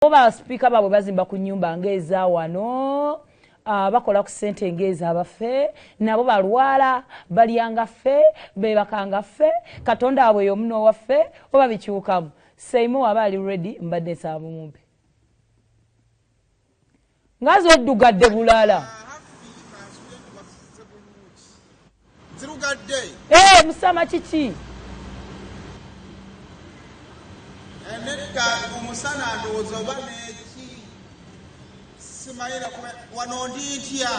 oba speaker babwe bazimba ku nyumba ngeza wano bakola ku sente ngeza abafe nabo balwala balyanga ffe bebakanga ffe katonda abwe yomuno waffe oba bikyukamu Saymore aba ali ready mbadde nsaba mumpe ngazi oddugadde bulala musama kiki Nedda omusana ndowooza oba neki simayira wano ndi ntya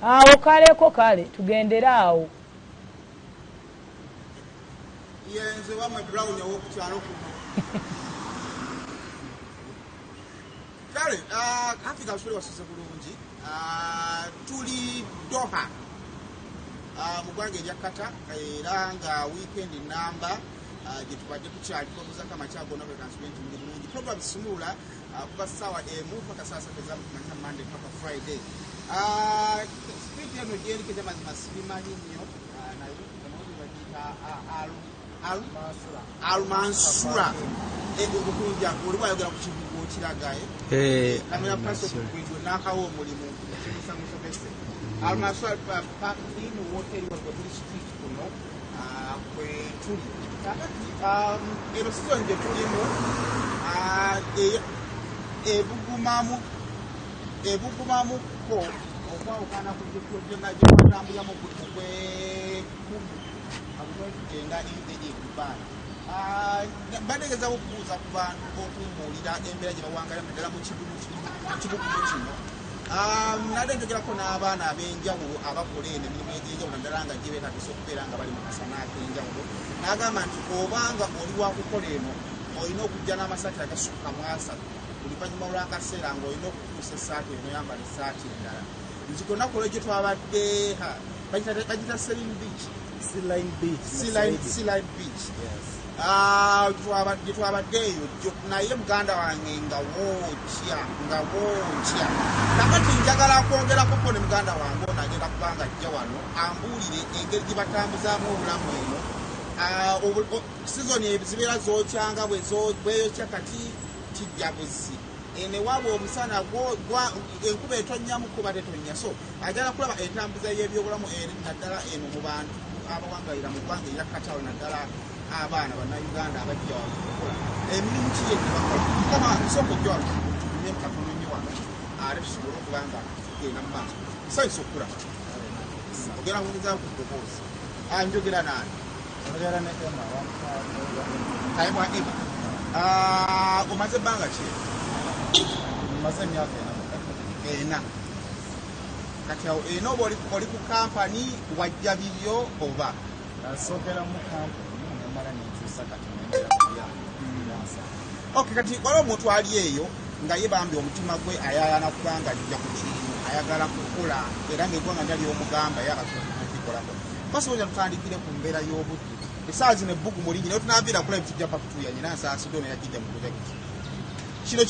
awo kaleko kale tugendera awo yenze wamwe brown owokukyalo kuno kale Africa nsule wasuze bulungi tuli Doha mu ggwanga erya Qatar era nga weekend namba gitubadde tukyaliko omuzaka amakyagoona bwekansuenti muli bulungi program simula kuba ssaawa emu paka saa 3 ez'akumanya Monday paka Friday street eno gyerikeze mazima sibimanyi nnyo naye bagiyita Al-Mansura okukunja oli bwayogera ku kibuga okiragaye kamera pasokugwe n'akawo omulimu ekimusamusomese Al-Mansura parking woteri wagwe tuli street kuno kwe tuli eno sizoni gye tulimu ebugumamukko okwawukana ku gyenga gyewatambulamu gwekumi agenda egyegubaana bategezawo okubuuza ku bantu okumbuulira embeera gye bawangalira naddala mu kibugu kino nade njogerako n'abaana ab'enjawulo abakola eno emirimu egy'enjawulo naddala nga gye beetagisa okubeera nga bali mu kasana ak'enjawulo n'agamba nti obanga oli wakukola eno olina okujja n'amasaati agasukka mu 3 oluvannyuma lw'akaseera ng'olina okutuusa essaati eno oyambala essaati endala nti ku lunaku olwo gye twabadde bagita Seline Beach gye twabadde eyo naye muganda wange nga wookya kakati njagala kwongerako ne muganda wange ono agenda kubanga ajja wano ambuulire engeri gye batambuzaamu obulamu eno sizoni ezibeera zookyanga bweyokya kati kijja buzzi enewaabwe omusana enkuba etonnyamu kuba tetonnya so agala kulaba entambuza y'ebyobulamu eri naddala eno mu bantu abawangalira mu ggwanga erya Qatar naddala abaana bannayuganda abajja wakukola emirimu ki yegibakola kama nsooka ojja wano tutumye katono nnyo wano ate tusobole okuba nga tugenda mu maaso nsanyusa okulaba ogera kugezaako ku ddoboozi njogera naani taimwa Emma omaze ebbanga ki maze emyaka ena kati awo ena oba oli ku kampani wajja bibyo oba nasookera mu kampani nemala nenkyusa kati okay kati waliwo omuntu ali eyo nga ye bambi omutima gwe ayayana kubanga ajja ku kintu ayagala kukola era ngaeggwanga ndyali omugamba yakatukikolako basobola tutandikire ku mbeera y'obudde esaawa zino ebbugumu lingi naye tunaviira kula ebitujja pakutulya nyina nsaasidde ono yagijja mu projekiti kino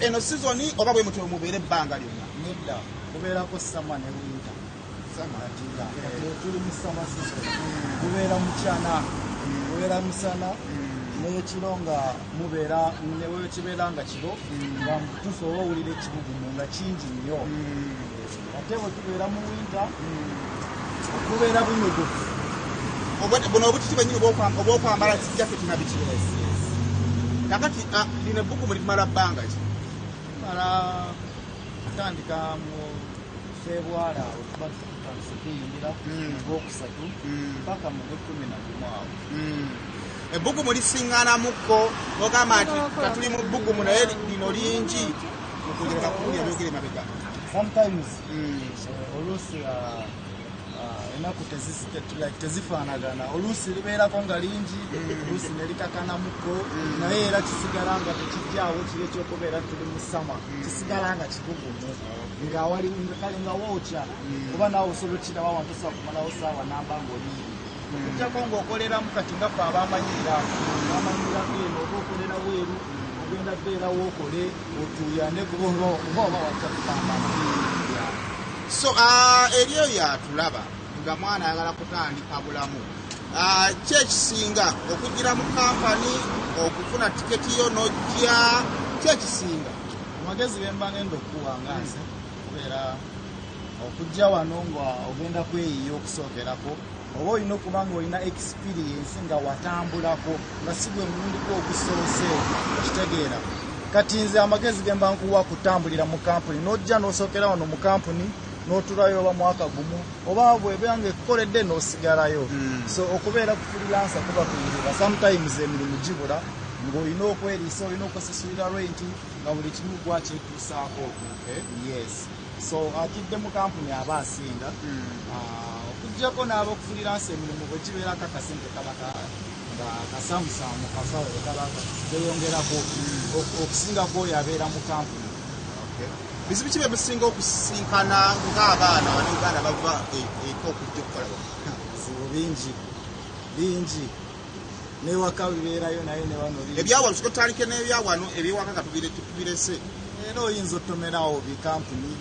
eno sizoni oba bwe mutwe mubeera ebbanga lyonna nedda kubeerako sama ne winta tuli mu sama sizoni kubeera mukyana kubeera musana n'ekiro nga mubeera newekibeera nga kiro nga tusobola owulira ekibugumu nga kingi nnyo ate bwe tubeera mu winta okubeera bunyogovu buno obutiti bwenyini obwokwambala jaketi na biki kakati lino ebbugumu litumala bbanga ki tumala tutandika mu February awo tuba tutandise kuyingira ogwokusatu paka mu gw'ekumi awo ebbugumu lisiŋŋanamukko ogamba nti katuli mu bbugumu naye lino lingi okugereka kuwulira byogere emabega sometimes oluusi enaku tezifaanagana oluusi libeerako nga lingi oluusi ne litakanamuko naye era kisigala nga tekijjaawo kiri ekyokubeera tuli mu sama kisigala nga kibugumu kale nga wookya kuba naawe osobola okirawo awantu osobola kumalawo saawa namba ng'oliiri okujjako ng'okoleramu kati nga ffe abamanyira eno oba okolera weeru ogenda beera wookole otuuyane kuba oba wajja kupambana so eri eyo yatulaba nga mwana ayagala kutandika bulamu ki ekisinga okugira mu kampani okufuna tiketi yo n'ojja kyekisinga amagezi bemba ngenda okuwanga nze kubeera okujja wano nga ogenda kweyiya okusookerako oba olina okuba nga olina experience nga watambulako nga si gwe mulundiko ogusoose okitegeera kati nze amagezi gemba nkuwa kutambulira mu kampuni n'ojja n'osookera wano mu kampuni n'otulayo oba mwaka gumu oba bwebanga ekukoledde n'osigalayo so okubeera ku freelance kuba kuyirira sometimes emirimu gibula ng'olina okweriisa olina okusasulira renti nga buli kimu gwakyetuusaako yes so atidde mu kampuni aba asinga okuggyako n'aba ku freelance emirimu bwe kibeerako akasente kaba nga kasamusamu kafawe kaba keyongerako okusingako oyo abeera mu kampuni bizibu ki byemusinga okusisinkana ng'abaana wano Uganda bava eka okujja okukola bizibu bingi newaka bibeerayo naye ne wano ebyawano sikotandike n'ebyawano ebyewaka nga tubirese era oyinza otomerawo bikampuni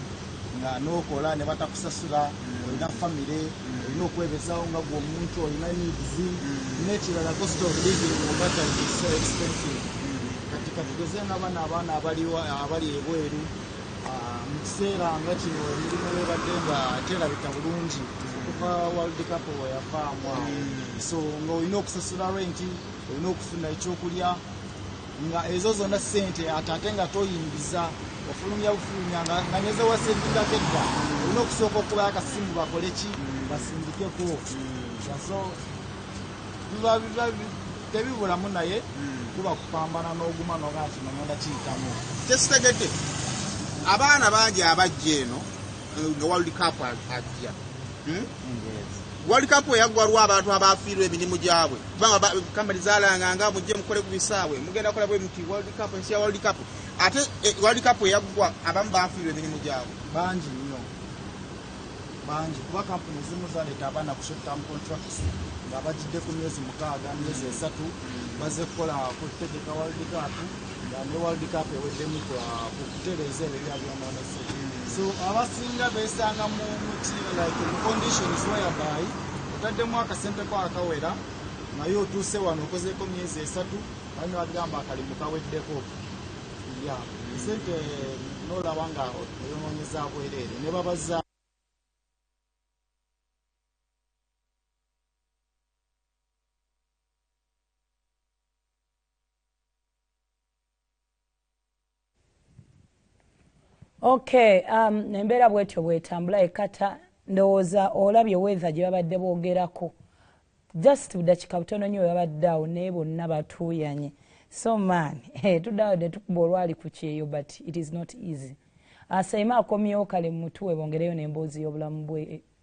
nga n'okola ne batakusasula olina famire olina okwebezawo nga gwe omuntu olina needs n'ekirala cost of living Uganda is so expensive kati katugeze nga bano abaana abali ebweru mu kiseera nga kino emirimu ebadde nga terabika bulungi okuva World Cup weyafaamu so ng'olina okusasula renti olina okufuna ekyokulya nga ezo zonna ssente ate nga toyingiza ofulumya bufulumya nga neze wasendingako edda olina okusooka okuba akasimu bakole ki basindikeko so tebibulamu naye kuba kupambana n'oguma noga nti nogenda kiyitamu kyesitegedde abaana bangi abajja eno nga World Cup ajja World Cup eyaggwalwa abantu abafiirwa emirimu gyabwe kubanga kampani zaalanganga mujje mukole ku bisaawe mugenda kola bwe muti World Cup ensi ya World Cup ate World Cup eyaggwa abamu bafiirwa emirimu gyabwe bangi nnyo bangi kuba kampuni zimu zaleeta abaana ku short term contracts nga bajjidde ku myezi 6 myezi 3 baze kukola kutegeka World Cup nga ne World Cup eweddemu ku kutereeza ebyo byabyonoonese so abasinga beesanga mu like conditions whereby otaddemu akasente ko akawera naye otuuse wano okozeeko myezi 3 alina bagamba akalimu kaweddeko ya sente n'olaba nga oyonoonyeza bwereere ne babaza Okay, embeera bwetyo bwetambula ekata ndowooza olabye weather gye babadde boogerako just budakiika butono nnyo babadde awo naye bonna batuuyanye so man tuddawo ne tukuba olwali ku kyeyo but it is not easy Saymore akomyewo kale mu mutuwe bongereyo n'emboozi y'obulamu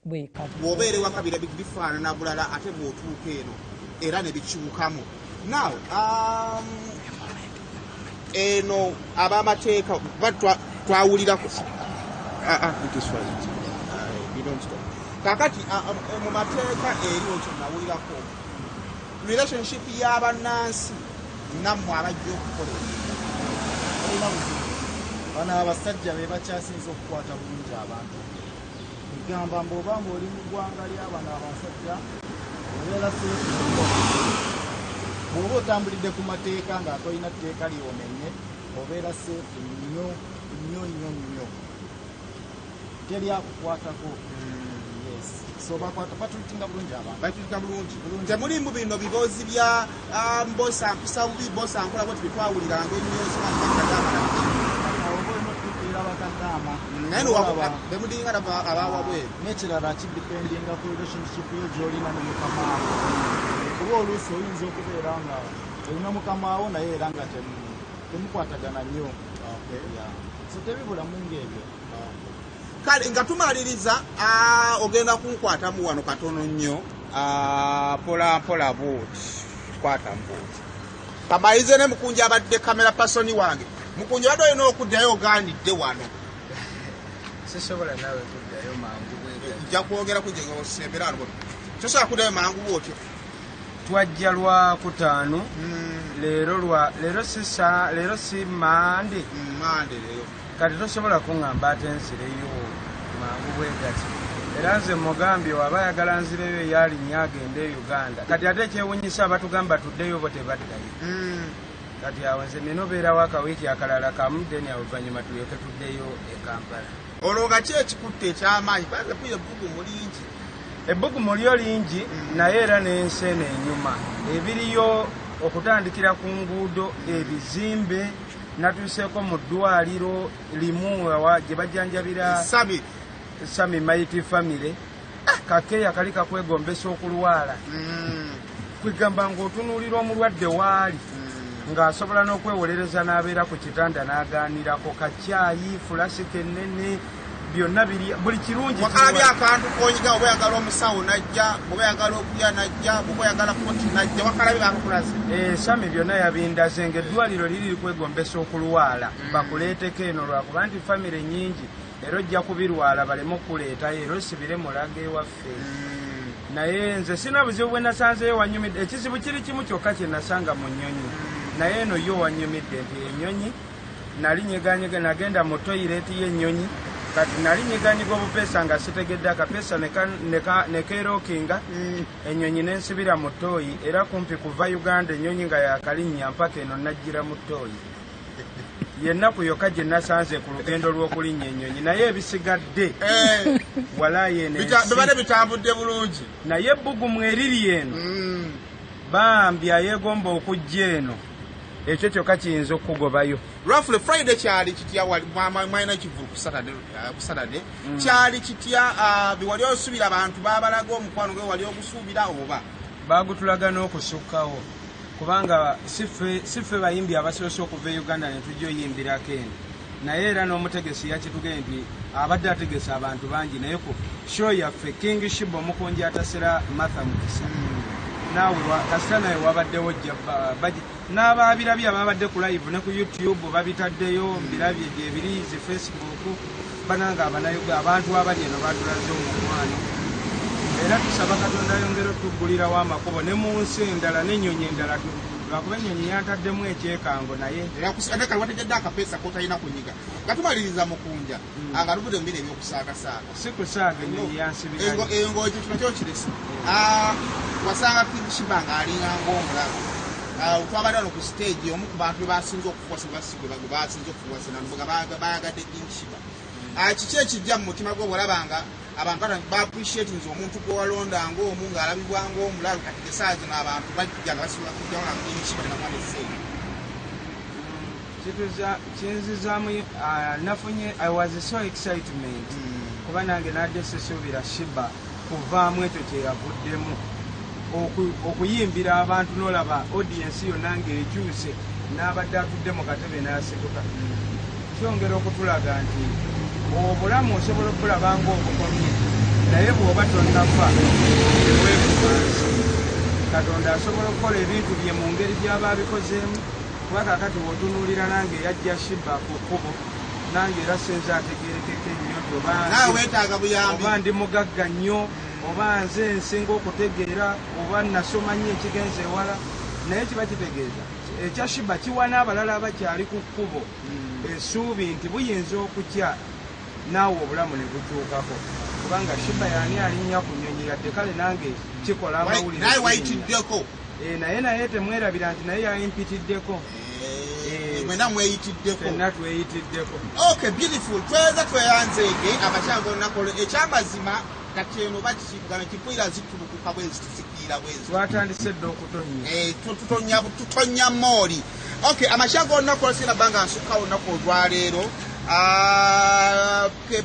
bw'ekata bw'obeera ewaka bifaanana bulala ate bw'otuuka eno era ne bikibukamu now eno ab'amateeka twawulirako kakati mu mateeka eriwo kyenawulirako relationship y'abannansi nammwe abajja okukolera bano abasajja be bakyasinza okukwata bulungi abantu egamba mbw'obanga oli mu ggwanga ly'abano abasajja obeera bw'oba otambulidde ku mateeka nga tolina tteeka lyomenye obeera seefu nnyo teryakukwatako so batulitinga bulungi abantu batulika bulungi temulimu bino biboozi bya mbosa mpisa bubi mbosa nkola bweti bitwawuliranga ennyo bakaddaama naye bemudingana abawabweru n'ekirala kidipendinga ku relationship yo gy'olina ne mukamaawo kuba oluusi oyinza okubeera nga olina mukamaawo naye era nga temukwatagana nnyo so tebibulamu ng'ebyo kale nga tumaliriza ogenda kunkwatamu wano katono nnyo mpola booti kwatamu booti kamalize ne mukunja abadde kamera pasoni wange mukunja badde olina okuddayo ogaanidde wano sisobola naawe kuddayo mangu nja kwogera kujenga osembera ano tosobola kuddayo mangu bwotyo twajja lwa kutaano leero si mande leero kati tosobola kuŋŋamba ate nsireyo mangu bwegati era nze mugambye waba ayagala nzireyo yalinnya agende e Uganda kati ate ekyewunyisa abatugamba tuddeyo bo tebaddayo kati awo nze nina obeerawo akawiiki akalala kamu then oluvannyuma tulyoke tuddeyo e Kampala. Olwo nga ki ekikutte eky'amaanyi kubanga pira ebbugumu lingi? Ebbugumu lyo lingi naye era n'enseene enyuma ebiriyo okutandikira ku nguudo ebizimbe natuuseeko mu ddwaliro limu gye bajjanjabira Sami Mighty Family kakeeya kali kakwegombesa okulwala kwegamba ng'otunuulira omulwadde waali ng'asobola n'okwewolereza n'abeera ku kitanda n'agaanirako kacyayi fulasika ennene byonna buli kirungi wakalabye akantu konyiga oba oyagala omusawo najja oba oyagala okulya najja oba oyagala koti najja wakalabye bakukulaze Sami byonna yabindaze ng'eddwaliro liri likwegombesa okulwala bakuleeteko eno lwakuba nti famire nyingi era ojja kubirwala baleme okuleetayo era osibire mulaga ewaffe naye nze sina buzibu bwe nasanzeyo wanyumidde ekizibu kiri kimu kyokka kye nasanga mu nnyonyi naye eno yo wanyumidde nti ennyonyi nali nyeganyega nagenda mu toyireti y'ennyonyi kati nali nyeganyiga obupeesa nga sitegedde akapeesa nekeerookinga ennyonyi n'ensibira mu ttooyi era kumpi kuva Uganda ennyonyi nga yakalinnya mpaka eno najjira mu ttooyi yennaku yokka gye nasanze ku lugendo lw'okulinnya ennyonyi naye ebisigadde walaayi bibadde bitambudde bulungi naye ebbugumu eriri eno bambi ayegomba okujja eno ekyo kyokka kiyinza okugobayo. Roughly Friday kyali kitya mwalina kivulu ku Saturday kyali kitya biwali osuubira abantu babalaga omukwano gwe wali ogusuubira oba bagutulaga n'okusukkawo kubanga siffe bayimbi abasoose okuva e Uganda ne tujja oyimbirako eno naye era n'omutegesi yakitugee nti abadde ategesa abantu bangi naye ku show yaffe King Shiba omukunji atasera Martha Mukisa naawe kasita naye wabaddewo n'abaabirabye ababadde ku live ne ku YouTube babitaddeyo mbirabye gyebiri zi Facebook bananga abantu abali eno batulaze omukwano era tusaba Katonda ayongere otuggulirawo amakubo ne mu nsi endala n'ennyonyi endala lwakuba ennyonyi yantaddemu ekyekango naye wategedde akapeesa kotalina kunyiga nga tumaliriza mukunja nga lubudde mubiri ebyokusaagasaaka si kusaaga ennyonyi yansibira engo ekyo kino kyokiresi wasanga King Shiba ng'alinga ng'omulago twabadde wano ku stage omu ku bantu bebasinze okufuwasa basinze okufuwasa nanuga bayagadde King Shiba kiki ekijja mu mutima gwe bwolabanga abantu ba-appreciate nti omuntu gwe walonda ng'omu ng'alabibwa ng'omulalu kati gesaazi n'abantu bajja nga basobola kujjawo na King Shiba ne bamwana esseeyi kinzizaamu nafunye I was so excitement kuba nange nadde sisuubira Shiba kuvaamu ekyo kye yavuddemu okuyimbira abantu n'olaba audience yonna ng'ekyuse n'abadde atudde mu katebe n'asituka kyongera okutulaga nti obulamu osobola okulaba ng'obukomye naye bw'oba tonnafa eweekumansi Katonda asobola okukola ebintu bye mu ngeri gy'aba abikozeemu kuba kakati bw'otunuulira nange yajja Shiba ku kkubo nange era senze ategerekeka ennyo oba ndi mugagga nnyo oba nze nsinga okutegeera oba nasoma nnyo ekigenza ewala naye kiba kitegeeza ekya Shiba kiwa n'abalala abakyali ku kkubo essuubi nti buyinza okutya naawe obulamu ne bukyukako kubanga Shiba yaani alinnya ku nnyonyi yadde kale nange kikola amawulire naye temwerabira nti naye yayimpitiddeko fenna tweyitiddeko. Okay, beautiful. Tweyanzeege amakyango nakolo ekyamazima kati eno bakikigana kipwira zitulukuka bwezi tuzikiira bwezi twatandise dde okutonya tutonya mooli. Okay, amakyango nakolo sina banga nsukkawo olunaku olwaleero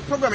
program